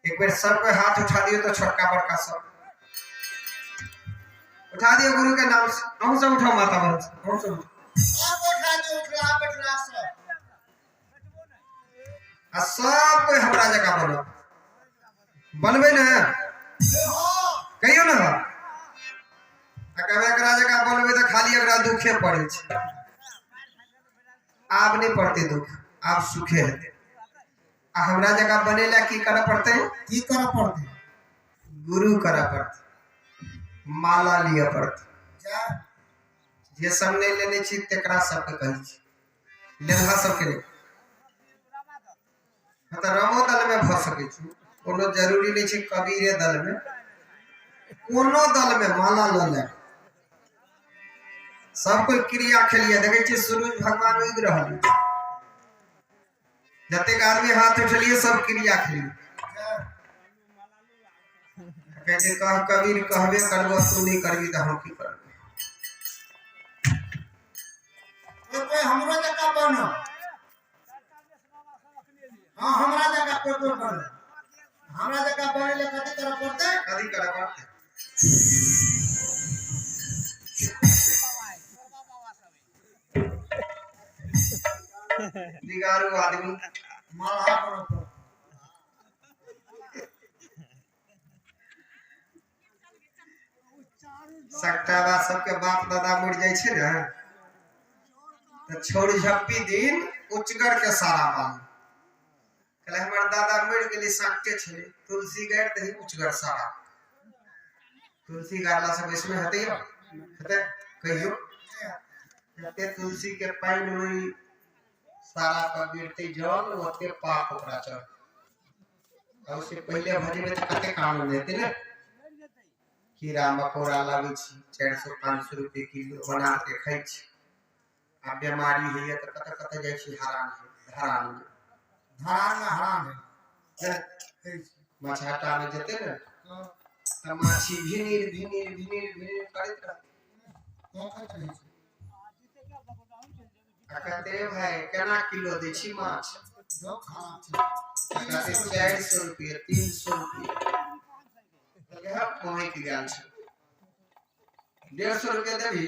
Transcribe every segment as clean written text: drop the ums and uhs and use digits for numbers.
एक बार सबको हाथ उठा दियो तो छोटका बड़का सब उठा दियो गुरु के नाम से। हम सब उठाओ माता बहन से, हम सब उठा दियो, उठा बैठना सब आ सब कोई हमरा जगह बनो बनबे ना कहियो ना कहबे एकरा जगह बनबे तो खाली एकरा दुखे पड़े छै। आब नहीं पड़ते दुख, आब सुखे हेते। आ हमरा जगह बनेला की करे पड़ते? की करे पड़ते? गुरु करे पड़ते, माला लिया पड़ते। जे सब नहीं लेने छी तेकरा सबके कही छी, लेनहा सबके नहीं। मतलब रामो दल में भ सके छी, कोनो जरूरी नहीं छै कबीरे दल में, कोनो दल में माला ल ले। सब कोई क्रिया खेलिए देखे छी सूरज भगवान उग रहल, जते आदमी हाथ उठलिए सब क्रिया खेलिए। कहते कह कबीर कहबे करबो तू नहीं करबी तो हम की करबे। कोई हमरो जगह बनो, हां हमरा जगह कोई बनो, हमरा जगह बने ले कथि करे पड़ते? कथि करे पड़ते? बिगाड़ू आदमी माला करो। सकटावा सबके बाप दादा मर जाय छै ने त छोड़ झप्पी दिन उचगर के सारा बाल कहले हमर दादा मर गेली सकटे छले तुलसी गाड़ दही उचगर सारा। तुलसी गाड़ला से इसमें हते हते कहियो हते तुलसी के पानी में सारा पर गिरते जल ओते पाप ओकरा चढ़। और उससे पहले भजे में कते काम देते ने कीड़ा मकोड़ा लागे छी 400-500 रुपए किलो बना के खाई छी। आ बीमारी है त कत कत जाय छी हरान हरान हरान है मछाटा में जते ने त माछी भिनीर भिनीर भिनीर भिनीर करत रह। कहते भाई केना किलो दे छी माछ? जो खाना कहते 400 रुपए 300 रुपए लगे पहुंच गया छ 150 रुपए देबी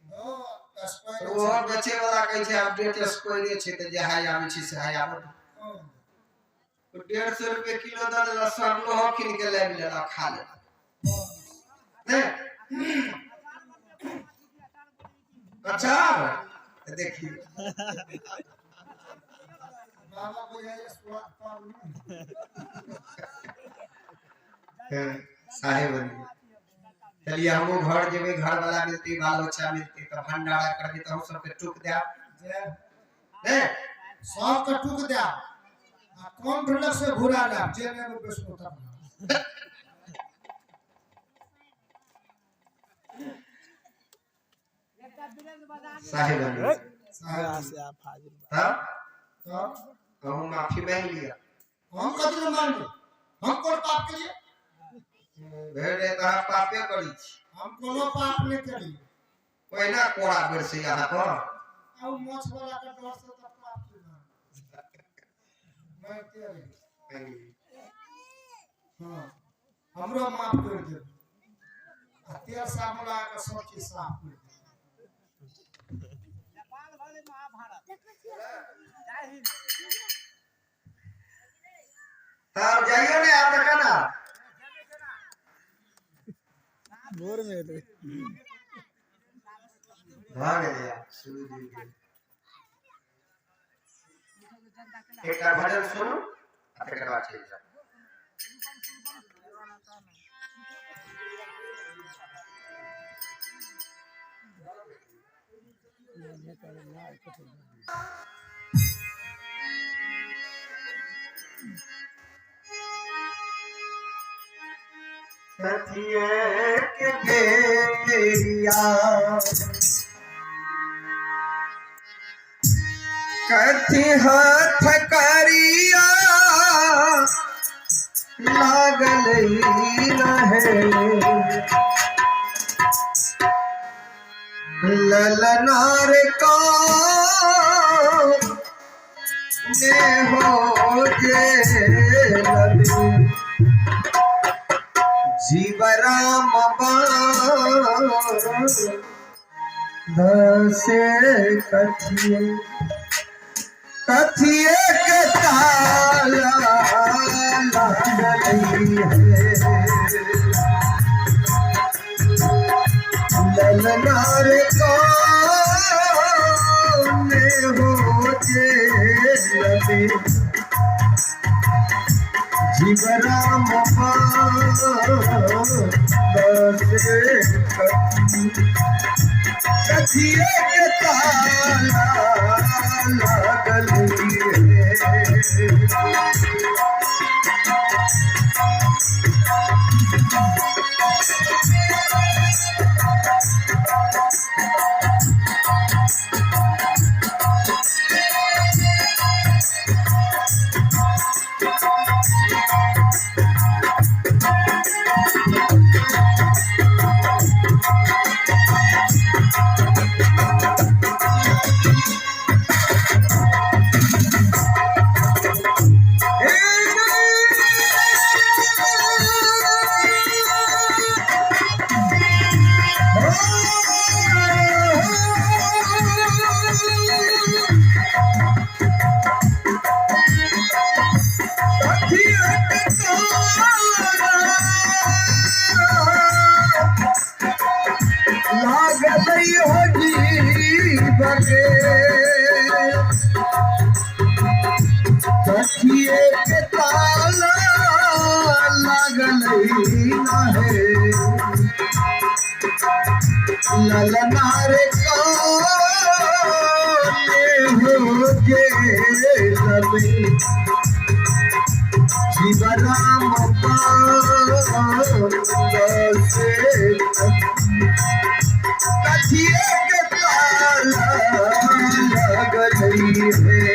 तो वो बेचे वाला कह छै अपडेट स्क्वायर छै त जे हाय आबै छै से हाय आबै तो 150 रुपए किलो द देला सब लोह किन के ले लेला खा ले ने। अच्छा देखिए बाबा बुझाइए स्वाद पाऊ साहेब चलिए हम घर जेबे, घर वाला मिलते बाल बच्चा मिलते तो भंडारा करबे तो हम सब के टूक दे ने सब के टूक दे। आ कौन ढोलक से घुरा ला जे में बेसमता साहेब से आप हाजिर तो हम माफी मांग लिया। हम कथि मांगे? हम कोन पाप के लिए भेड़े त पापे करी छी, हम कोनो पाप नहीं करी। पहिना कोड़ा बेर से यहाँ पर आ मोछ वाला के डर से त पाप ना मैं तेरे हां हमरो माफ कर दे। आ तेरे सामला के सब चीज साफ कर दे। नेपाल भले महाभारत जय हिंद तब जाइयो ने आप देखा ना भोर में तो भाग गया शुरू दिन के एक भजन सुनो तकर बाद चल जा। कथिए के बेरिया कथि हाथ करिया लागल ही रहे ललनार का ने हो जे लगी जीव राम दसे कथिए कथिए के ताला लगई है ललनार कौन हो जे लबे जीव राम दसे कथिए के ताला लगई है कथिए के ताला लगई है ललनार कौन हो जे लबे जीव राम दसे कथिए के ताला लगई है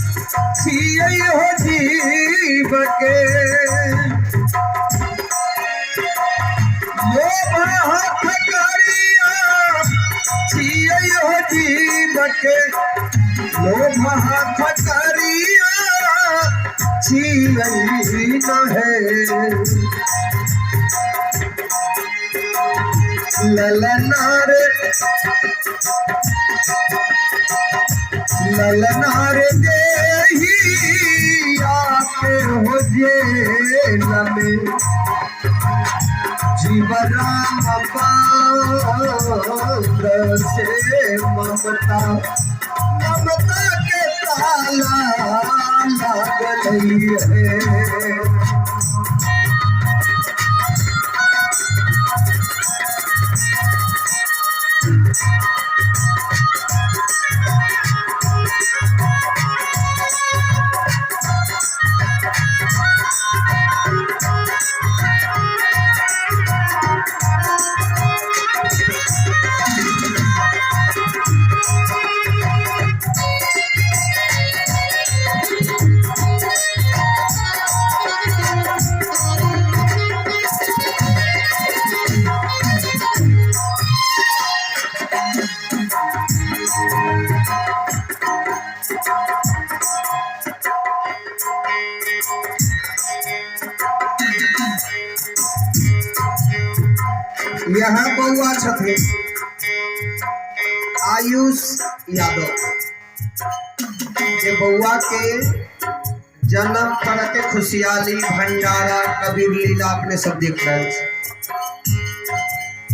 हो जीव के हाथ करिया हो जीव के लोभ हाथ करिया है ललनार देही आके हो जे लमे जीव राम दसे ममता के ताला लगई है यहाँ बउआ छथे आयुष यादव जे बउआ के जन्म पर के खुशहाली भंडारा कबीर लीला अपने सब देख रहे हैं।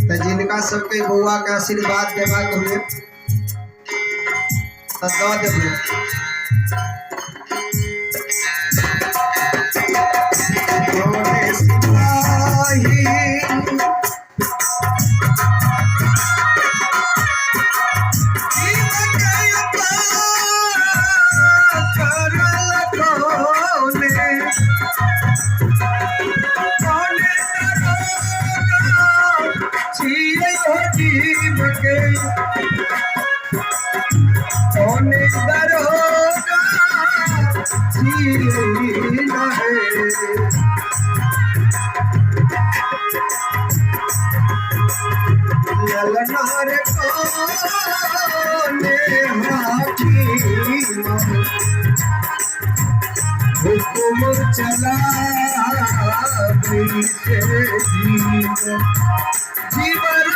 तो जिनका सबके बउआ के आशीर्वाद देवा के हुए तो दो देवे। हुकुम चला जीवन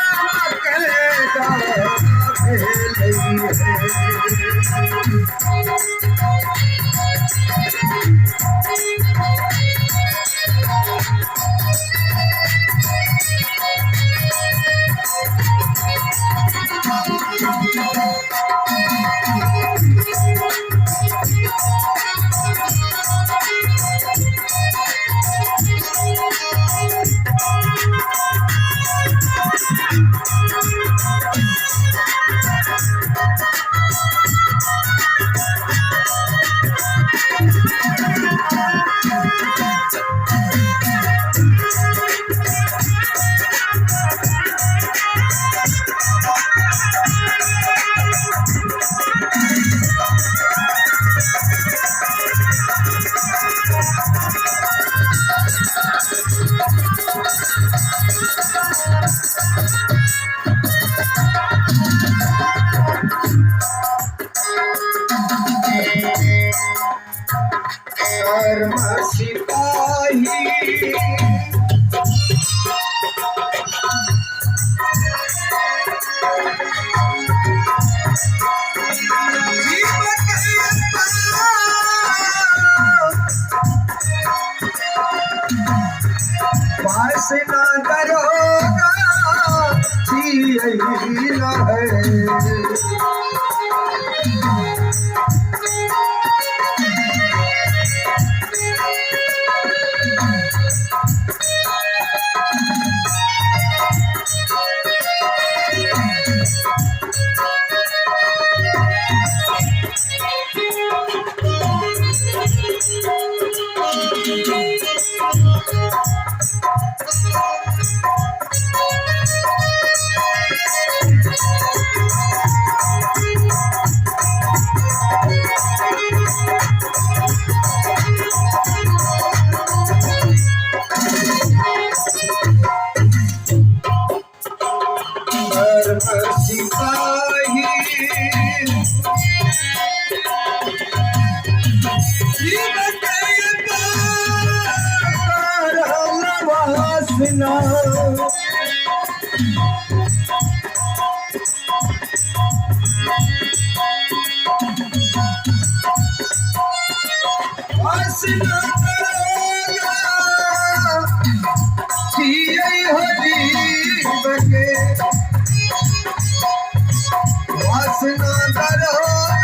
वासना करोगा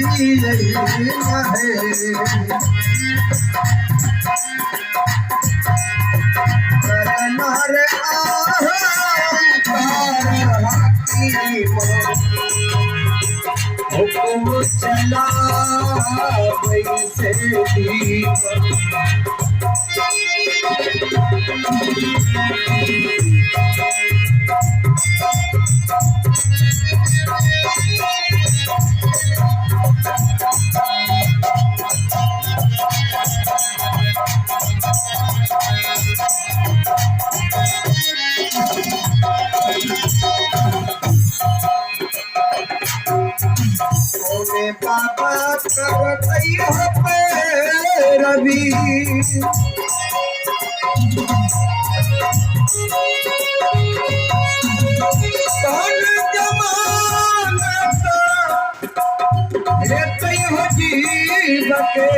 जीना है। हुकुम चला वैसे बाबा करतई हो रवि कौन जमानत हेतै हो जीव के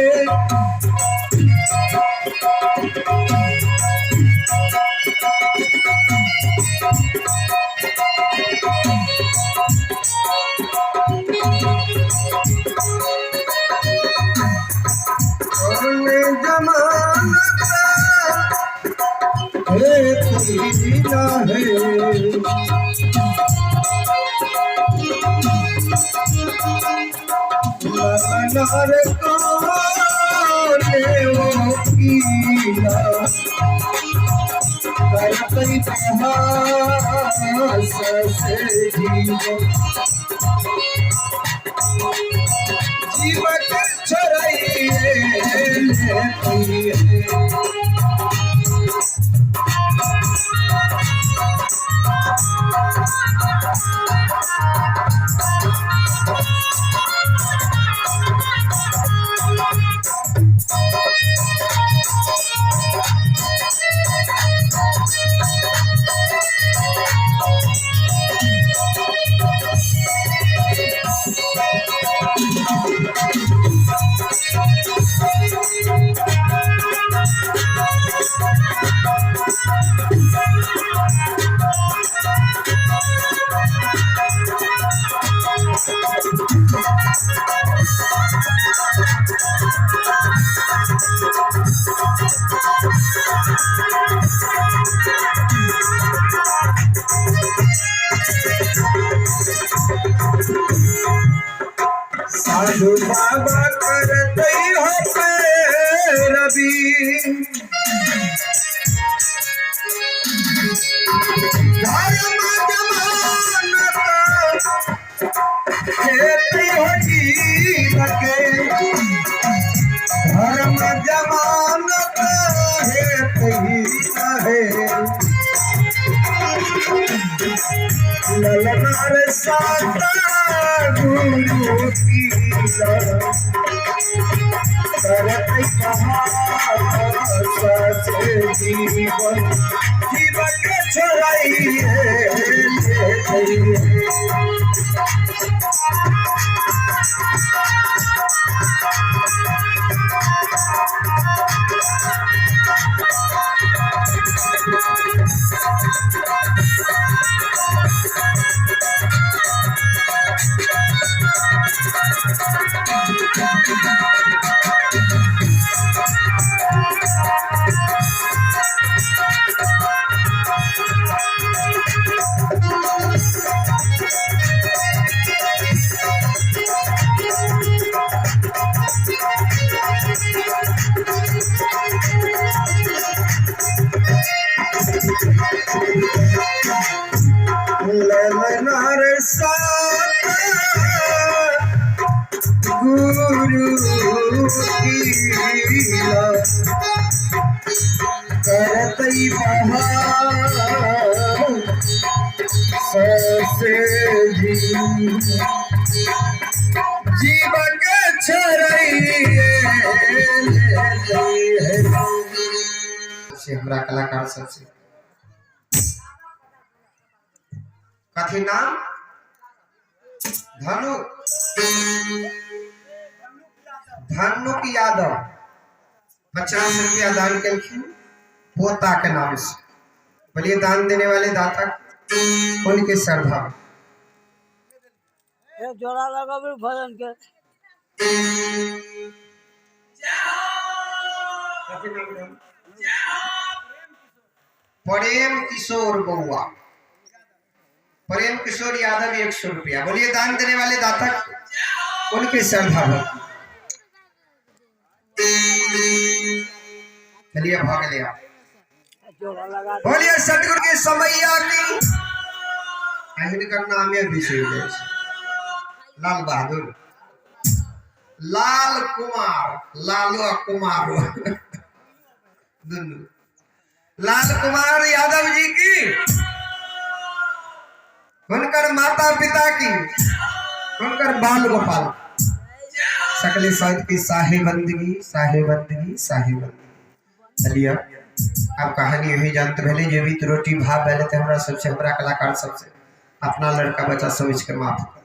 जीवक साधु बाबा करते हो रवि धर्म जमानत हेतै हो जीव के धर्म जमानत हेतै ललनार साता गुरु की करतै जीवन जीवक ललनार साता गुरु की करतै जीवक से हमरा कलाकार सबसे कथी नाम धनुक यादव 50 रुपया दान कलखिन पोता के नाम से। बोलिए दान देने वाले दाता उनके श्रद्धा जोड़ा लगा भजन के प्रेम किशोर बउआ प्रेम किशोर यादव 100 रुपया। बोलिए दान देने वाले दाता उनके श्रद्धा भक्ति। चलिए भाग लिया। बोलिए सतगुरु की समैया की इनका नाम है विशेष लाल बहादुर लाल कुमार लालू कुमार दोनों लाल कुमार यादव जी की उनकर माता पिता की उनकर बाल गोपाल सकले साहित्य की साहे बंदगी चलिए अब कहानी यही जानते पहले जो भी रोटी भाव पहले थे हमरा सबसे हमरा कलाकार सबसे अपना लड़का बच्चा समझ के माफ कर।